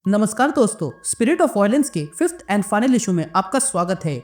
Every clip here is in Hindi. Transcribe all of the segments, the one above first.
नमस्कार दोस्तों, स्पिरिट ऑफ वायलेंस के फिफ्थ एंड फाइनल इशू में आपका स्वागत है।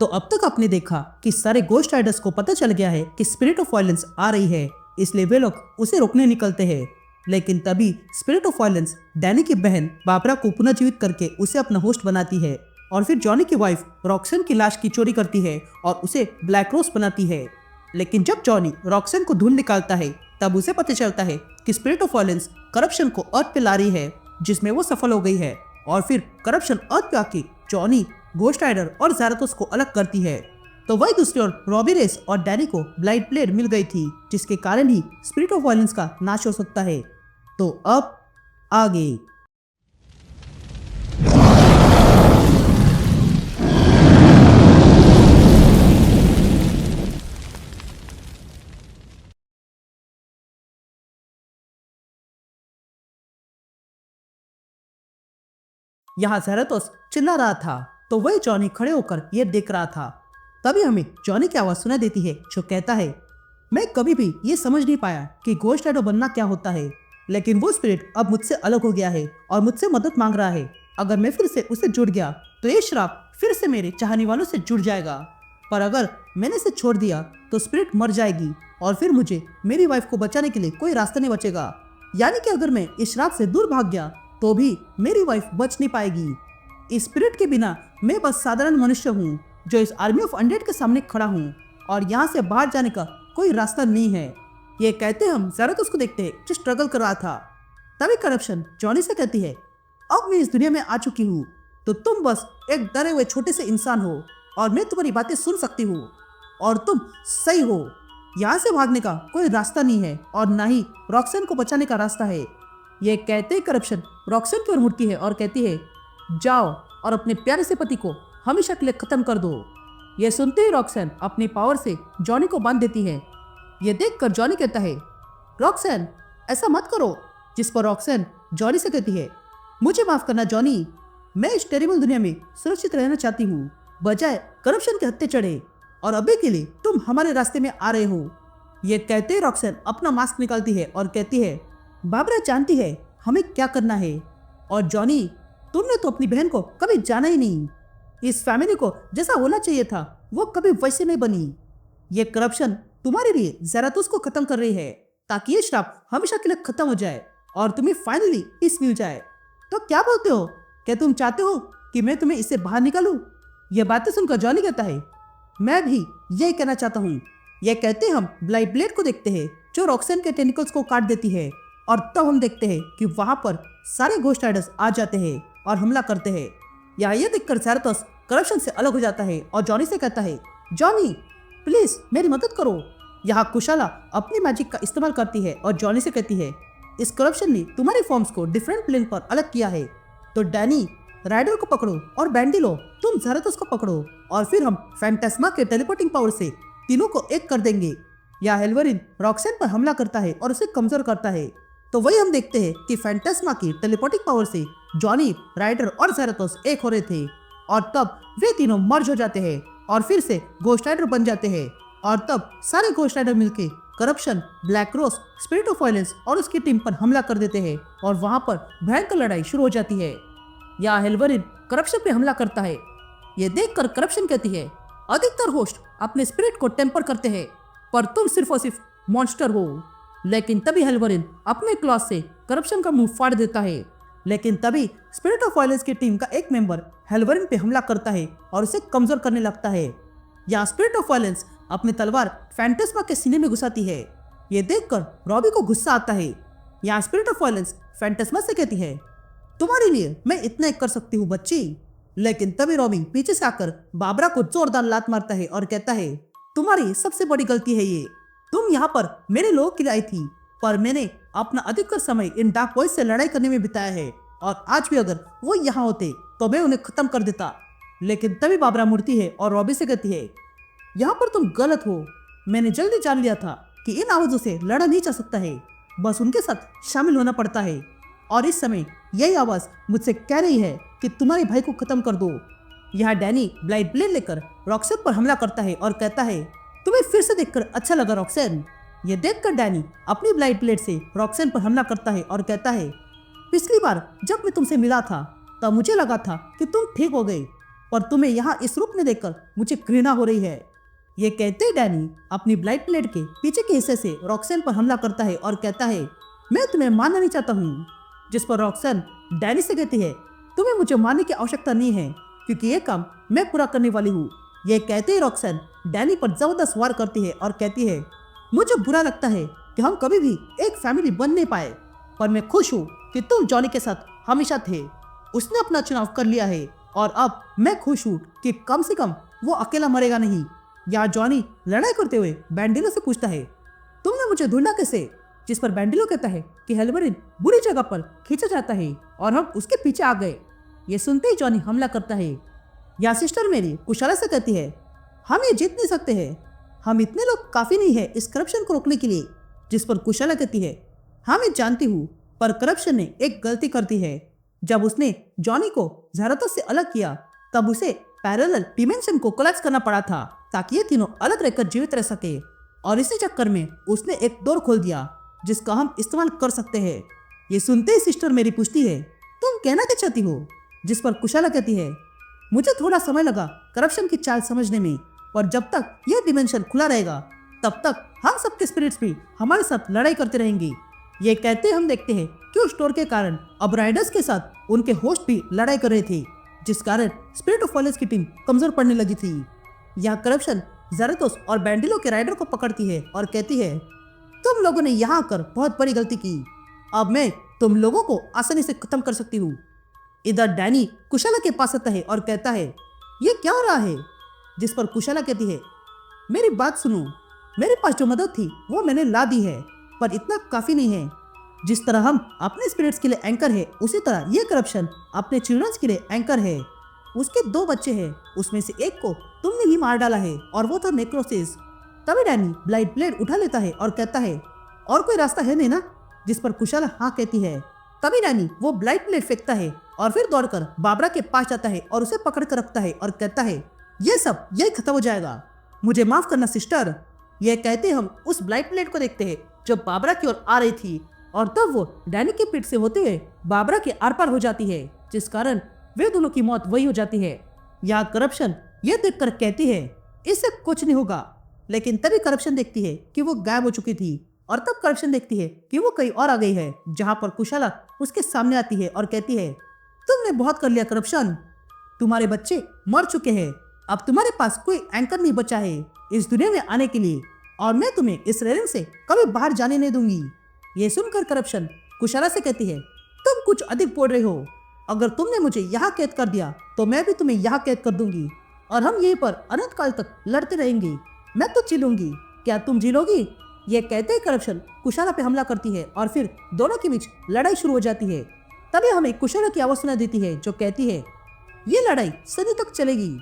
तो अब तक आपने देखा कि सारे गोस्ट राइडर्स को पता चल गया है कि स्पिरिट ऑफ वायलेंस आ रही है, इसलिए वे लोग उसे रोकने निकलते हैं। लेकिन तभी स्पिरिट ऑफ वायलेंस डैनी की बहन बाबरा को पुनर्जीवित करके उसे अपना होस्ट बनाती है और फिर जॉनी की वाइफ रॉक्सन की लाश की चोरी करती है और उसे ब्लैक रोज बनाती है। लेकिन जब जॉनी रॉक्सन को ढूंढ निकालता है तब उसे पता चलता है कि स्पिरिट ऑफ वायलेंस करप्शन को अर्थ पे ला रही है, जिसमें वो सफल हो गई है। और फिर करप्शन अर्थ पे आके जॉनी, गोस्ट राइडर और ज़ैराथोस को अलग करती है। तो वही दूसरी ओर रॉबी रेस और डैनी को ब्लाइंड प्लेट मिल गई थी, जिसके कारण ही स्पिरिट ऑफ वायलेंस का नाश हो सकता है। तो अब आगे यहाँ ज़ैराथोस चिल्ला रहा था, तो वही जॉनी खड़े होकर ये देख रहा था। तभी हमें जॉनी की आवाज़ सुनाई देती है जो कहता है, मैं कभी भी ये समझ नहीं पाया कि गोस्ट राइडर बनना क्या होता है, लेकिन वो स्पिरिट अब मुझसे अलग हो गया है और मुझसे मदद मांग रहा है। अगर मैं फिर से उससे जुड़ गया तो ये श्राप फिर से मेरे चाहने वालों से जुड़ जाएगा, पर अगर मैंने इसे छोड़ दिया तो स्पिरिट मर जाएगी और फिर मुझे मेरी वाइफ को बचाने के लिए कोई रास्ता नहीं बचेगा। यानी कि अगर मैं इस श्राप से दूर भाग गया तो भी मेरी वाइफ बच नहीं पाएगी। इस स्पिरिट के बिना मैं बस साधारण मनुष्य हूँ जो इस आर्मी ऑफ अनडेड के सामने खड़ा हूँ और यहाँ से बाहर जाने का कोई रास्ता नहीं है। ये कहते हम ज़ैराथोस को देखते हैं जो स्ट्रगल कर रहा था। तभी करप्शन जॉनी से कहती है, अब मैं इस दुनिया में आ चुकी हूँ, तो तुम बस एक डरे हुए छोटे से इंसान हो और मैं तुम्हारी बातें सुन सकती हूँ और तुम सही हो। यहाँ से भागने का कोई रास्ता नहीं है और ना ही रॉक्सन को बचाने का रास्ता है। ये कहते ही करप्शन रॉक्सन की ओर मुड़ती है और कहती है, जाओ और अपने प्यारे से पति को हमेशा के लिए खत्म कर दो। ये सुनते ही रॉक्सन अपनी पावर से जॉनी को बांध देती है। ये देखकर जॉनी कहता है, रॉक्सन ऐसा मत करो। जिस पर रॉक्सन जॉनी से कहती है, मुझे माफ करना जॉनी, मैं इस टेरिबल दुनिया में सुरक्षित रहना चाहती हूँ, बजाय करप्शन के हत्थे चढ़े, और अभी के लिए तुम हमारे रास्ते में आ रहे हो। ये कहते ही रॉक्सन अपना मास्क निकालती है और कहती है, बाबरा जानती है हमें क्या करना है, और जॉनी तुमने तो अपनी बहन को कभी जाना ही नहीं। इस फैमिली को जैसा होना चाहिए था वो कभी वैसे नहीं बनी। ये करप्शन तुम्हारे लिए ज़ैराथोस को खत्म कर रही है ताकि ये श्राप हमेशा के लिए खत्म हो जाए और तुम्हें फाइनली पीस मिल जाए। तो क्या बोलते हो, क्या तुम चाहते हो कि मैं तुम्हें इससे बाहर निकालूं? ये बातें सुनकर जॉनी कहता है, मैं भी यही कहना चाहता हूँ। यह कहते हम ब्लाइंड ब्लेड को देखते हैं जो रॉक्सन के टेनिकल्स को काट देती है, और तब हम देखते हैं कि वहां पर सारे गोस्ट राइडर्स आ जाते हैं और हमला करते हैं। यहाँ ये देखकर ज़ैराथोस करप्शन से अलग हो जाता है और जॉनी से कहता है, जॉनी प्लीज मेरी मदद करो। यहाँ कुशाला अपनी मैजिक का इस्तेमाल करती है और जॉनी से कहती है, इस करप्शन ने तुम्हारी फॉर्म्स को डिफरेंट प्लेन पर अलग किया है, तो डैनी राइडर को पकड़ो और बैंडिलो तुम ज़ैराथोस को पकड़ो और फिर हम फैंटास्मा के टेलीपोर्टिंग पावर से तीनों को एक कर देंगे। यहाँ हेल्वरिन रॉक्सन पर हमला करता है और उसे कमजोर करता है। तो वही हम देखते हैं कि फैंटास्मा की टेलीपोर्टिंग पावर से जॉनी, राइडर और ज़ैराथोस एक हो रहे थे, और तब वे तीनों मर्ज हो जाते हैं और फिर से गोस्ट राइडर बन जाते हैं। और तब सारे गोस्ट राइडर मिलकर corruption, black rose, spirit of violence और उसकी टीम पर हमला कर देते हैं और वहां पर भयंकर लड़ाई शुरू हो जाती है। यहाँ हेल्वरिन करप्शन पे हमला करता है। ये देखकर करप्शन कहती है, अधिकतर होस्ट अपने स्पिरिट को टेम्पर करते हैं, पर तुम सिर्फ और सिर्फ मॉन्स्टर हो। लेकिन तभी हेल्वरिन अपने क्लॉज से करप्शन का मुंह फाड़ देता है। लेकिन तभी स्पिरिट ऑफ वायलेंस की टीम का एक मेंबर हेल्वरिन पे हमला करता है और उसे कमजोर करने लगता है। यहाँ स्पिरिट ऑफ वायलेंस अपनी तलवार फैंटास्मा के सीने में घुसाती है। ये देखकर रॉबी को गुस्सा आता है। यहाँ स्पिरिट ऑफ वायलेंस फैंटास्मा से कहती है, तुम्हारे लिए मैं इतना ही कर सकती हूँ बच्ची। लेकिन तभी रॉबी पीछे से आकर बाबरा को जोरदार लात मारता है और कहता है, तुम्हारी सबसे बड़ी गलती है ये। तुम यहाँ पर मेरे लोगों के लिए आई थी, पर मैंने अपना अधिकतर समय इन डार्क बॉयज से लड़ाई करने में बिताया है, और आज भी अगर वो यहाँ होते तो मैं उन्हें खत्म कर देता। लेकिन तभी बाबरा मुड़ती है और रॉबी से कहती है, यहाँ पर तुम गलत हो। मैंने जल्दी जान लिया था कि इन आवाजों से लड़ा नहीं जा सकता है, बस उनके साथ शामिल होना पड़ता है। और इस समय यही आवाज मुझसे कह रही है कि तुम्हारे भाई को खत्म कर दो। यहाँ डैनी ब्लाइंड ब्लेड लेकर रॉक्सन पर हमला करता है और कहता है, तुम्हें फिर से देखकर अच्छा लगा रॉक्सन। ये देखकर डैनी अपनी ब्लाइंड ब्लेड से रॉक्सन पर हमला करता है और कहता है, पिछली बार जब मैं तुमसे मिला था तब मुझे लगा था कि तुम ठीक हो गई, पर तुम्हें यहाँ इस रूप में देखकर मुझे घृणा हो रही है। ये कहते ही डैनी अपनी ब्लाइट प्लेट के पीछे के हिस्से से रॉक्सेन पर हमला करता है और कहता है, मैं तुम्हें मारना नहीं चाहता हूँ। जिस पर रॉक्सेन डैनी से कहती है, तुम्हें मुझे मारने की आवश्यकता नहीं है क्योंकि ये काम मैं पूरा करने वाली हूँ। ये कहते ही रॉक्सेन डैनी पर जबरदस्त वार करती है और कहती है, मुझे बुरा लगता है कि हम कभी भी एक फैमिली बन नहीं पाए, पर मैं खुश हूँ कि तुम जॉनी के साथ हमेशा थे। उसने अपना चुनाव कर लिया है और अब मैं खुश हूँ कि कम से कम वो अकेला मरेगा नहीं। या जॉनी लड़ाई करते हुए बैंडिलो से पूछता है, तुमने मुझे ढूंढा कैसे? जिस पर बैंडिलो कहता है कि हेल्बरिन बुरी जगह पर खींचा जाता है और हम उसके पीछे आ गए। ये सुनते ही जॉनी हमला करता है। या सिस्टर मेरी कुशाला से कहती है, हम ये जीत नहीं सकते हैं, हम इतने लोग काफी नहीं है इस करप्शन को रोकने के लिए। जिस पर कुशाला कहती है, हाँ मैं जानती हूँ, पर करप्शन ने एक गलती कर दी है। जब उसने जॉनी को ज़राथोस से अलग किया तब उसे पैरेलल डिमेंशन को कोलैप्स करना पड़ा था ताकि ये तीनों अलग रहकर जीवित रह सके, और इसी चक्कर में उसने एक डोर खोल दिया जिसका हम इस्तेमाल कर सकते हैं। ये सुनते ही सिस्टर मेरी पूछती है, तुम कहना क्या चाहती हो? जिस पर कुशाला कहती है, मुझे थोड़ा समय लगा करप्शन की चाल समझने में, और जब तक यह डिमेंशन खुला रहेगा तब तक हम सबके स्पिरिट्स भी हमारे साथ लड़ाई करते रहेंगे। ये कहते हम देखते हैं कि उस डोर के कारण अब राइडर्स के साथ उनके होस्ट भी लड़ाई कर रहे थे, जिस कारण स्पिरिट ऑफ फॉलेस की टीम कमजोर पड़ने लगी थी। यह करप्शन ज़राथोस और बैंडिलो के राइडर को पकड़ती है और कहती है, तुम लोगों ने यहाँ आकर बहुत बड़ी गलती की, अब मैं तुम लोगों को आसानी से खत्म कर सकती हूँ। इधर डैनी कुशाला के पास आता है और कहता है, ये क्या हो रहा है? जिस पर कुशाला कहती है, मेरी बात सुनो, मेरे पास जो मदद थी वो मैंने ला दी है, पर इतना काफी नहीं है। जिस तरह हम अपने स्पिरिट्स के लिए एंकर है, उसी तरह ये करप्शन अपने चिल्ड्रंस के लिए एंकर है। उसके 2 बच्चे हैं, उसमें से एक को तुमने ही मार डाला है और वो था नेक्रोसिस। तभी डैनी ब्लाइट ब्लेड उठा लेता है और कहता है, और कोई रास्ता है नहीं ना? जिस पर कुशाला हाँ कहती है। तभी डैनी वो ब्लाइट ब्लेड फेंकता है और फिर दौड़कर बाबरा के पास जाता है और उसे पकड़ कर रखता है और कहता है, ये सब यही खत्म हो जाएगा, मुझे माफ करना सिस्टर। यह कहते हम उस ब्लाइट ब्लेड को देखते हैं जो बाबरा की ओर आ रही थी, और तब वो डैनी की पीठ से होते हुए बाबरा के आर पार हो जाती है, जिस कारण वे दोनों की मौत वही हो जाती है। यहाँ करप्शन ये देखकर कहती है, इससे कुछ नहीं होगा, लेकिन तभी करप्शन देखती है कि वो गायब हो चुकी थी, और तब करप्शन देखती है कि वो कहीं और आ गई है, जहाँ पर कुशाला उसके सामने आती है और कहती है, तुमने बहुत कर लिया करप्शन, तुम्हारे बच्चे मर चुके हैं, अब तुम्हारे पास कोई एंकर नहीं बचा है इस दुनिया में आने के लिए, और मैं तुम्हें इस रेलिंग से कभी बाहर जाने नहीं दूंगी। ये सुनकर करप्शन कुशाला से कहती है, तुम कुछ अधिक बोल रहे हो, अगर तुमने मुझे यहाँ कैद कर दिया तो मैं भी तुम्हें यहाँ कैद कर दूंगी, और हम यहीं पर अनंत काल तक लड़ते रहेंगे। मैं तो चिलूंगी, क्या तुम जिलोगी? ये कहते ही करप्शन कुशाला पे हमला करती है और फिर दोनों के बीच लड़ाई शुरू हो जाती है। तभी हमें कुशाला की आवाज सुनाई देती है जो कहती है, ये लड़ाई सदी तक चलेगी,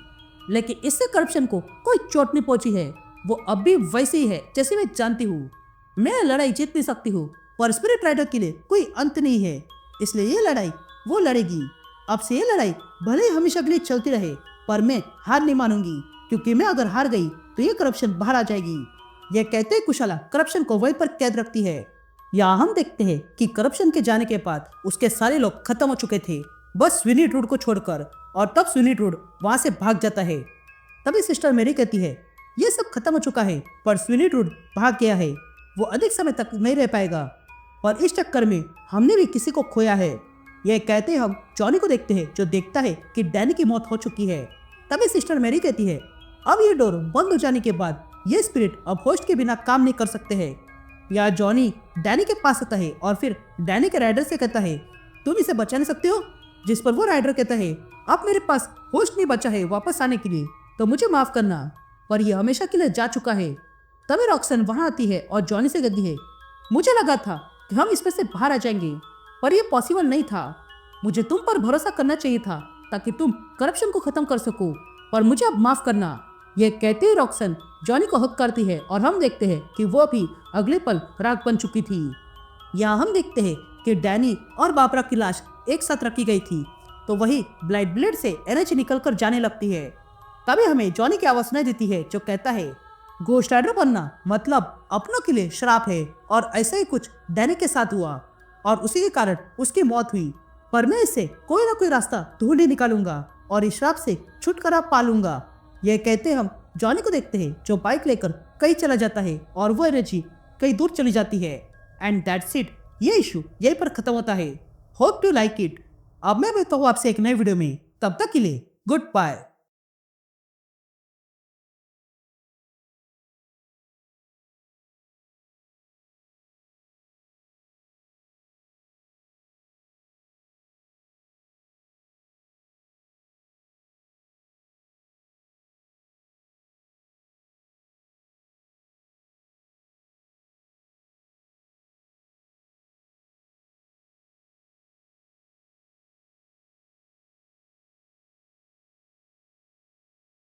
लेकिन इससे करप्शन को कोई चोट नहीं पहुंची है, वो अब भी वैसे ही है जैसे मैं जानती हूँ। मैं लड़ाई जीत नहीं सकती हूँ, पर स्पिरिट राइडर के लिए कोई अंत नहीं है, इसलिए ये लड़ाई वो लड़ेगी। अब से ये लड़ाई भले ही हमेशा के लिए चलती रहे, पर मैं हार नहीं मानूंगी, क्योंकि मैं अगर हार गई तो ये करप्शन बाहर आ जाएगी। यह कहते ही कुशाला करप्शन को वहीं पर कैद रखती है। यहाँ हम देखते हैं कि करप्शन के जाने के बाद उसके सारे लोग खत्म हो चुके थे, बस स्विनी ट्रूड को छोड़कर, और तब स्विनी ट्रूड वहां से भाग जाता है। तभी सिस्टर मेरी कहती है, ये सब खत्म हो चुका है, पर स्विनी ट्रूड भाग गया है, वो अधिक समय तक नहीं रह पाएगा, और इस चक्कर में हमने भी किसी को खोया है। यह कहते हम जॉनी को देखते हैं जो देखता है कि डैनी की मौत हो चुकी है। तभी सिस्टर मेरी कहती है, अब ये डोर बंद हो जाने के बाद ये स्पिरिट अब होस्ट के बिना काम नहीं कर सकते हैं। या जॉनी डैनी के पास आता है और फिर डैनी के राइडर से कहता है, तुम इसे बचा नहीं सकते हो? जिस पर वो राइडर कहता है, अब मेरे पास होस्ट नहीं बचा है वापस आने के लिए, तो मुझे माफ करना, पर यह हमेशा के लिए जा चुका है। तभी रॉक्सन वहां आती है और जॉनी से कहती है, मुझे लगा था कि हम इसमें से बाहर आ जाएंगे, पर यह पॉसिबल नहीं था, मुझे तुम पर भरोसा करना चाहिए था ताकि तुम करप्शन को खत्म कर सको, पर मुझे अब माफ करना। यह कहते ही रॉक्सन जॉनी को हक करती है और हम देखते हैं कि वो भी अगले पल राख बन चुकी थी। यहाँ हम देखते हैं कि डैनी और बाबरा की लाश एक साथ रखी गई थी, तो वही ब्लाइट ब्लेड से एनर्जी निकलकर जाने लगती है। तभी हमें जॉनी की आवाज सुनाई देती है जो कहता है, घोस्ट राइडर बनना मतलब अपनों के लिए श्राप है, और ऐसा ही कुछ डैनी के साथ हुआ। और उसी के कारण उसकी मौत हुई। पर मैं इससे कोई ना कोई रास्ता ढूंढ ही निकालूंगा और इस श्राप से छुटकारा पालूंगा। यह कहते हम जॉनी को देखते हैं जो बाइक लेकर कहीं चला जाता है और वो एनर्जी कहीं दूर चली जाती है। एंड दैट्स इट, ये इशू यहीं पर खत्म होता है। Hope to like it. अब मैं मिलता हूँ आपसे एक नए वीडियो में, तब तक के लिए गुड बाय।